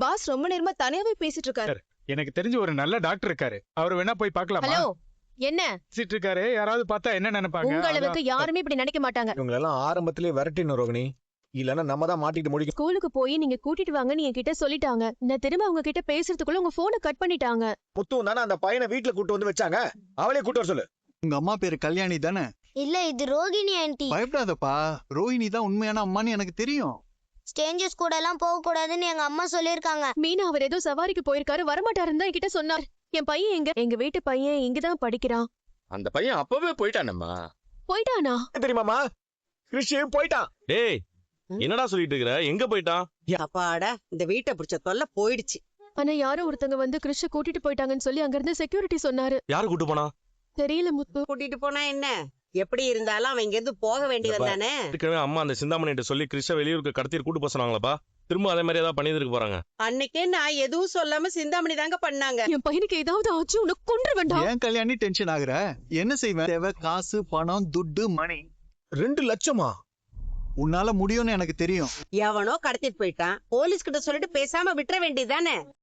Pass ரொம்ப நேரமா தனியாவே பேசிட்டு இருக்காரு. எனக்கு தெரிஞ்ச ஒரு நல்ல டாக்டர் இருக்காரு, அவர் வேணா போய் பார்க்கலாமா? ஹலோ, என்ன பேசிட்டு இருக்காரு, யாராவது பார்த்தா என்ன நினைப்பாங்க? உங்க அளவுக்கு யாருமே இப்படி நினைக்க மாட்டாங்க. இவங்க எல்லாம் ஆரம்பத்திலேயே விரட்டின ரோகிணி, இல்லன்னா நம்ம தான் மாட்டிட்டு முடிக்கும். ஸ்கூலுக்கு போய் நீங்க கூட்டிட்டு வாங்கன்னு என்கிட்ட சொல்லிட்டாங்க. நான் திரும்ப அவங்க கிட்ட பேசுறதுக்குள்ள உங்க போனை கட் பண்ணிட்டாங்க. முத்து தானே அந்த பையனை வீட்டுல கூட்டு வந்து வச்சாங்க, அவளே கூட்டு வர சொல்லு. உங்க அம்மா பேரு கல்யாணி தானே? இல்ல, இது ரோகிணி ஆன்ட்டி. பயப்படாதப்பா, ரோஹிணி தான் உண்மையான அம்மான்னு எனக்கு தெரியும். ஸ்ட்ரேஞ்சர்ஸ் கூட எல்லாம் போக கூடாதுன்னு எங்க அம்மா சொல்லிருக்காங்க. மீனா அவர் ஏதோ சவாரிக்கு போயிருக்காரு, வரமாட்டாருன்னு தான் என்கிட்ட சொன்னார். என் பையன் எங்க வீட்டு பையன் இங்கதான் படிக்கிறான். அந்த பையன் அப்பவே போயிட்டானம்மா. போயிட்டானா? தெரியுமாமா, கிறிஷ் போயிட்டான். டேய், என்னடா சொல்லிட்டு இருக்கற? எங்க போயிட்டான்? அப்பாடா, இந்த வீட்டை பிடிச்ச தொல்லை போயிடுச்சு. ஆனா யாரோ ஒருத்தங்க வந்து கிறிஷ கூட்டிட்டு போயிட்டாங்கன்னு சொல்லி அங்க இருந்து செக்யூரிட்டி சொன்னாரு. யாரு கூட்டு போனா? தெரியல முத்து. கூட்டிட்டு போனா என்ன, எப்படி இருந்தாலும் அவன் இங்க இருந்து போக வேண்டியவன் தானே. ஏற்கனவே அம்மா அந்த சிந்தாமணிட்ட சொல்லி கிறிஷ வெளியூருக்கு கடத்திட்டு கூட்டு போக சொன்னாங்களப்பா. திரும்ப அதே மாதிரி ஏதாவது பண்ணிட்டு போறாங்க. அன்னைக்கே நான் எதுவும் சொல்லாம சிந்தாமணி தாங்க பண்ணாங்க. என் பையனுக்கு ஏதாவது ஆச்சு உனக்கு கொன்று வேண்டாம். ஏன் கல்யாணி டென்ஷன் ஆகுற? என்ன செய்வேன்? தேவை காசு, பணம், துட்டு, மணி. 2 லட்சமா? உன்னால முடியும்னு எனக்கு தெரியும். எவனோ கடத்திட்டு போயிட்டான், போலீஸ் கிட்ட சொல்லிட்டு பேசாம விட்டுற வேண்டியதானே.